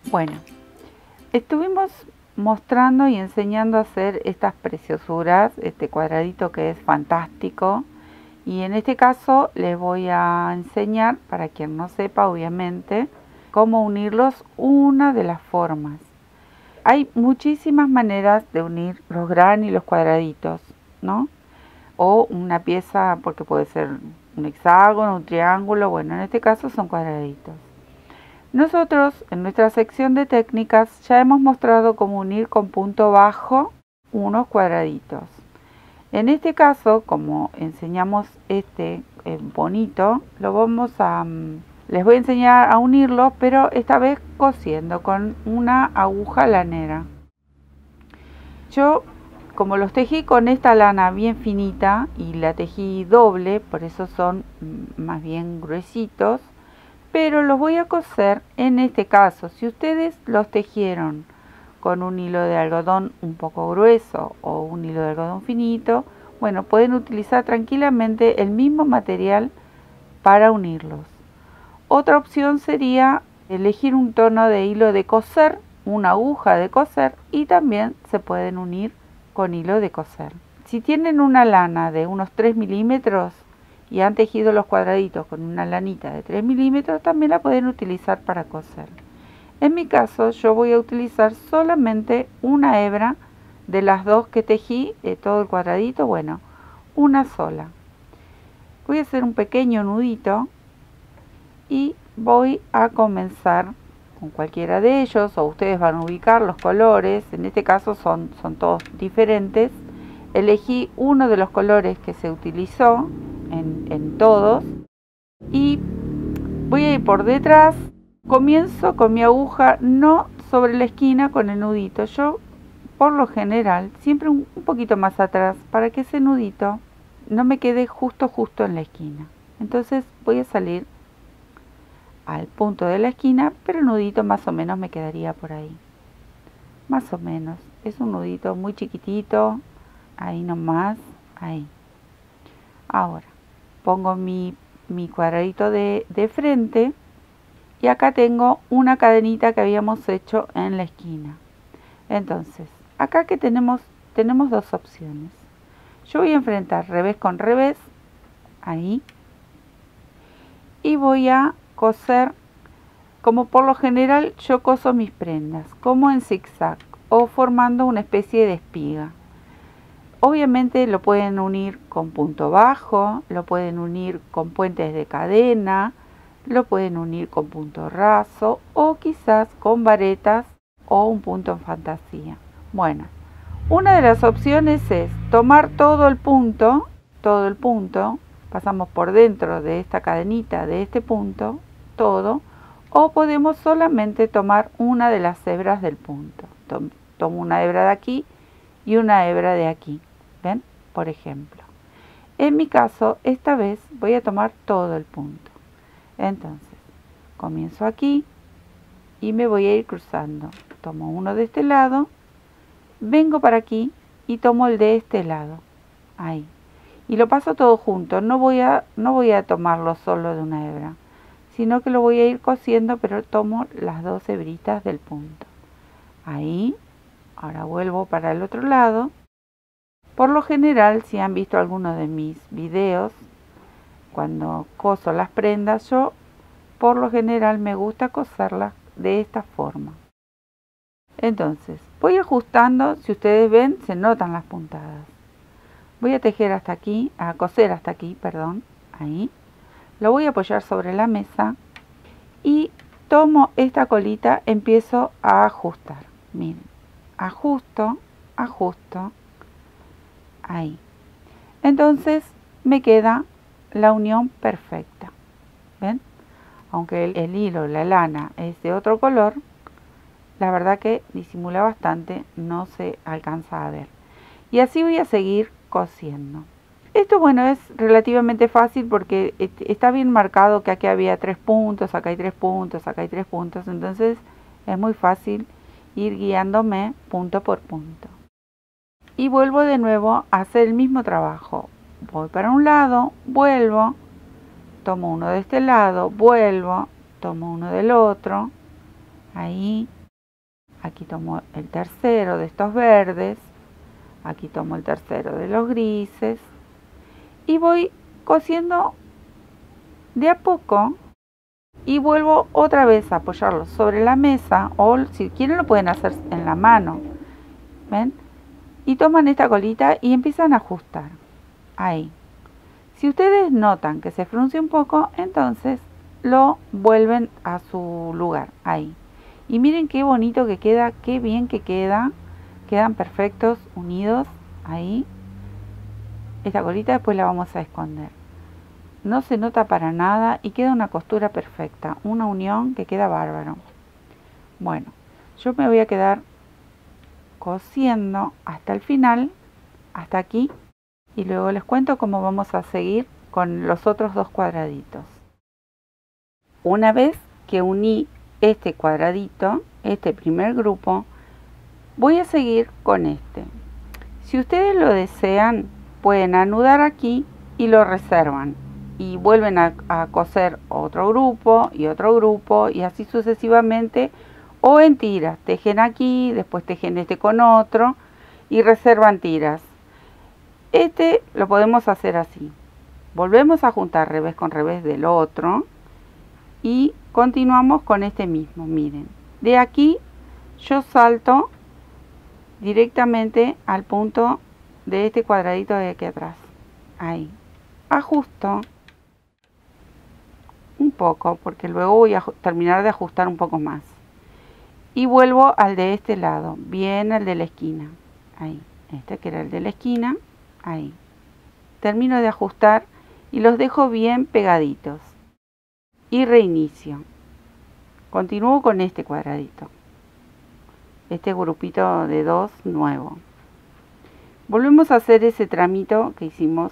Bueno, estuvimos mostrando y enseñando a hacer estas preciosuras, este cuadradito que es fantástico, y en este caso les voy a enseñar, para quien no sepa obviamente, cómo unirlos una de las formas. Hay muchísimas maneras de unir los gran y los cuadraditos, ¿no? O una pieza, porque puede ser un hexágono, un triángulo, bueno, en este caso son cuadraditos. Nosotros en nuestra sección de técnicas ya hemos mostrado cómo unir con punto bajo unos cuadraditos. En este caso, como enseñamos este bonito, lo vamos a les voy a enseñar a unirlo, pero esta vez cosiendo con una aguja lanera. Yo, como los tejí con esta lana bien finita y la tejí doble, por eso son más bien gruesitos, pero los voy a coser en este caso. Si ustedes los tejieron con un hilo de algodón un poco grueso o un hilo de algodón finito, bueno, pueden utilizar tranquilamente el mismo material para unirlos. Otra opción sería elegir un tono de hilo de coser, una aguja de coser, y también se pueden unir con hilo de coser. Si tienen una lana de unos 3 milímetros y han tejido los cuadraditos con una lanita de 3 milímetros, también la pueden utilizar para coser. En mi caso yo voy a utilizar solamente una hebra de las dos que tejí, de todo el cuadradito, bueno, una sola. Voy a hacer un pequeño nudito y voy a comenzar con cualquiera de ellos, o ustedes van a ubicar los colores, en este caso son todos diferentes. Elegí uno de los colores que se utilizó en todos y voy a ir por detrás. Comienzo con mi aguja no sobre la esquina con el nudito, yo por lo general siempre un poquito más atrás para que ese nudito no me quede justo en la esquina. Entonces voy a salir al punto de la esquina, pero el nudito más o menos me quedaría por ahí, más o menos. Es un nudito muy chiquitito, ahí nomás, ahí. Ahora pongo mi cuadradito de frente y acá tengo una cadenita que habíamos hecho en la esquina. Entonces acá que tenemos dos opciones. Yo voy a enfrentar revés con revés, ahí, y voy a coser como por lo general yo coso mis prendas, como en zigzag o formando una especie de espiga. Obviamente lo pueden unir con punto bajo, lo pueden unir con puentes de cadena, lo pueden unir con punto raso o quizás con varetas o un punto en fantasía. Bueno, una de las opciones es tomar todo el punto, pasamos por dentro de esta cadenita de este punto, todo, o podemos solamente tomar una de las hebras del punto. Tomo una hebra de aquí y una hebra de aquí, ¿ven? Por ejemplo. En mi caso, esta vez voy a tomar todo el punto. Entonces, comienzo aquí y me voy a ir cruzando. Tomo uno de este lado, vengo para aquí y tomo el de este lado, ahí. Y lo paso todo junto, no voy a tomarlo solo de una hebra, sino que lo voy a ir cosiendo, pero tomo las dos hebritas del punto. Ahí, ahora vuelvo para el otro lado. Por lo general, si han visto alguno de mis videos, cuando coso las prendas, yo por lo general me gusta coserlas de esta forma. Entonces, voy ajustando, si ustedes ven, se notan las puntadas. Voy a tejer hasta aquí, a coser hasta aquí, perdón, ahí. Lo voy a apoyar sobre la mesa y tomo esta colita, empiezo a ajustar. Miren, ajusto, ahí. Entonces me queda la unión perfecta. ¿Ven? Aunque el hilo, la lana es de otro color, la verdad que disimula bastante, no se alcanza a ver. Y así voy a seguir cosiendo. Esto, bueno, es relativamente fácil porque está bien marcado que aquí había 3 puntos, acá hay 3 puntos, acá hay 3 puntos. Entonces es muy fácil ir guiándome punto por punto. Y vuelvo de nuevo a hacer el mismo trabajo. Voy para un lado, vuelvo, tomo uno de este lado, vuelvo, tomo uno del otro, ahí, aquí tomo el tercero de estos verdes, aquí tomo el tercero de los grises y voy cosiendo de a poco y vuelvo otra vez a apoyarlo sobre la mesa, o si quieren lo pueden hacer en la mano, ¿ven? Y toman esta colita y empiezan a ajustar, ahí. Si ustedes notan que se frunce un poco, entonces lo vuelven a su lugar, ahí. Y miren qué bonito que queda, qué bien que queda, quedan perfectos, unidos, ahí. Esta colita después la vamos a esconder. No se nota para nada y queda una costura perfecta, una unión que queda bárbaro. Bueno, yo me voy a quedar cosiendo hasta el final, hasta aquí, y luego les cuento cómo vamos a seguir con los otros dos cuadraditos. Una vez que uní este cuadradito, este primer grupo, voy a seguir con este. Si ustedes lo desean, pueden anudar aquí y lo reservan. Y vuelven a coser otro grupo y así sucesivamente, o en tiras, tejen aquí, después tejen este con otro y reservan tiras. Este lo podemos hacer así, volvemos a juntar revés con revés del otro y continuamos con este mismo. Miren, de aquí yo salto directamente al punto de este cuadradito de aquí atrás, ahí, ajusto un poco porque luego voy a terminar de ajustar un poco más y vuelvo al de este lado, bien al de la esquina, ahí, este que era el de la esquina, ahí, termino de ajustar y los dejo bien pegaditos y reinicio, continúo con este cuadradito, este grupito de dos nuevo, volvemos a hacer ese tramito que hicimos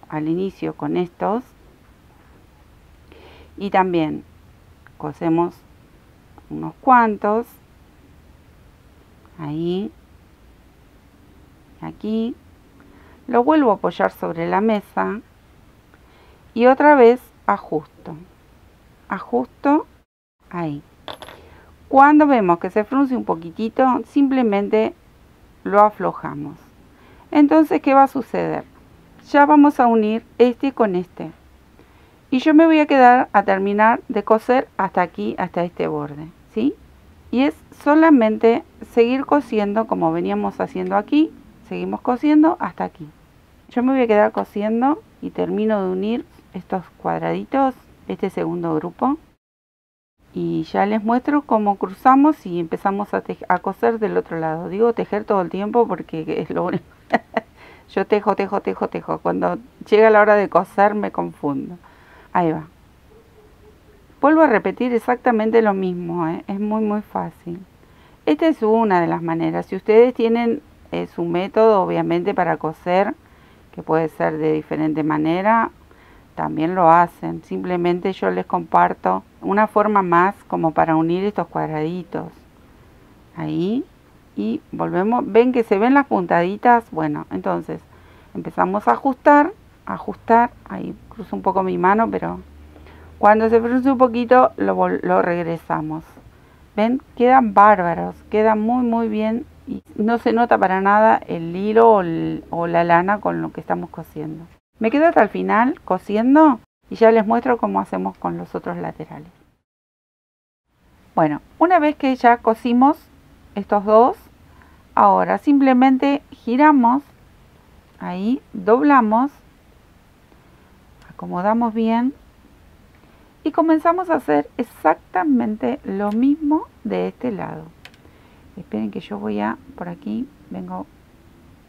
al inicio con estos. Y también cosemos unos cuantos, ahí, aquí, lo vuelvo a apoyar sobre la mesa y otra vez ajusto, ahí. Cuando vemos que se frunce un poquitito, simplemente lo aflojamos. Entonces, ¿qué va a suceder? Ya vamos a unir este con este. Y yo me voy a quedar a terminar de coser hasta aquí, hasta este borde, ¿sí? Y es solamente seguir cosiendo como veníamos haciendo aquí. Seguimos cosiendo hasta aquí. Yo me voy a quedar cosiendo y termino de unir estos cuadraditos, este segundo grupo. Y ya les muestro cómo cruzamos y empezamos a coser del otro lado. Digo tejer todo el tiempo porque es lo único. Yo tejo. Cuando llega la hora de coser me confundo. Ahí va. Vuelvo a repetir exactamente lo mismo, es muy fácil. Esta es una de las maneras. Si ustedes tienen su método, obviamente, para coser, que puede ser de diferente manera, también lo hacen. Simplemente yo les comparto una forma más como para unir estos cuadraditos. Ahí. Y volvemos. ¿Ven que se ven las puntaditas? Bueno, entonces empezamos a ajustar. Ahí cruzo un poco mi mano, pero cuando se frunce un poquito lo regresamos. ¿Ven? Quedan bárbaros, quedan muy bien y no se nota para nada el hilo o la lana con lo que estamos cosiendo. Me quedo hasta el final cosiendo y ya les muestro cómo hacemos con los otros laterales. Bueno, una vez que ya cosimos estos dos, ahora simplemente giramos, ahí doblamos, acomodamos bien y comenzamos a hacer exactamente lo mismo de este lado. Esperen que yo voy por aquí, vengo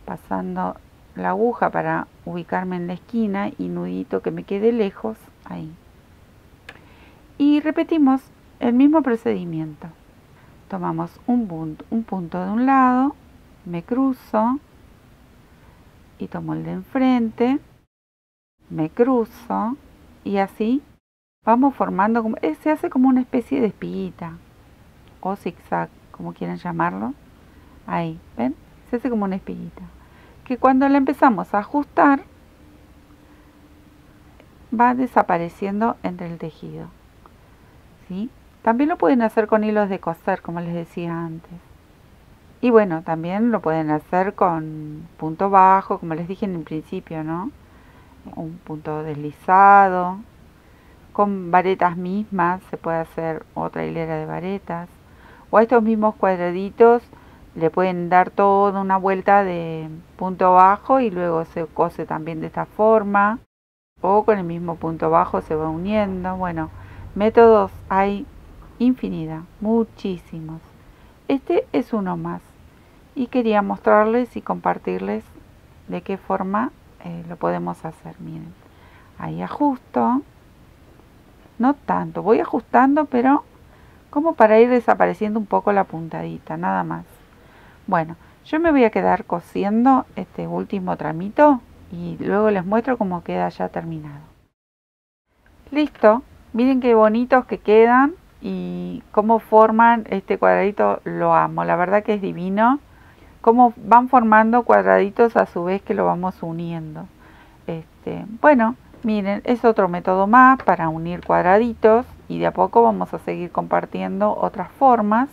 pasando la aguja para ubicarme en la esquina y nudito que me quede lejos, ahí. Y repetimos el mismo procedimiento. Tomamos un punto de un lado, me cruzo y tomo el de enfrente, me cruzo y así vamos formando, se hace como una especie de espiguita o zigzag, como quieran llamarlo. Ahí, ¿ven? Se hace como una espiguita. Que cuando la empezamos a ajustar, va desapareciendo entre el tejido. ¿Sí? También lo pueden hacer con hilos de coser, como les decía antes. Y bueno, también lo pueden hacer con punto bajo, como les dije en el principio, ¿no? Un punto deslizado. Con varetas mismas se puede hacer otra hilera de varetas. O a estos mismos cuadraditos le pueden dar toda una vuelta de punto bajo y luego se cose también de esta forma. O con el mismo punto bajo se va uniendo. Bueno, métodos hay infinidad, muchísimos. Este es uno más. Y quería mostrarles y compartirles de qué forma lo podemos hacer. Miren, ahí ajusto. No tanto, voy ajustando, pero como para ir desapareciendo un poco la puntadita, nada más. Bueno, yo me voy a quedar cosiendo este último tramito y luego les muestro cómo queda ya terminado. Listo, miren qué bonitos que quedan y cómo forman este cuadradito, lo amo, la verdad que es divino. Cómo van formando cuadraditos a su vez que lo vamos uniendo. Bueno, miren, es otro método más para unir cuadraditos y de a poco vamos a seguir compartiendo otras formas.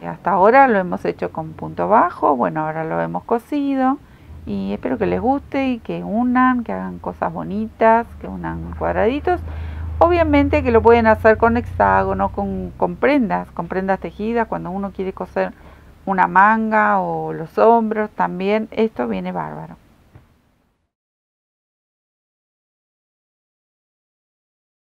Hasta ahora lo hemos hecho con punto bajo, bueno, ahora lo hemos cosido y espero que les guste y que unan, que hagan cosas bonitas, que unan cuadraditos. Obviamente que lo pueden hacer con hexágono, con prendas tejidas, cuando uno quiere coser una manga o los hombros, también esto viene bárbaro.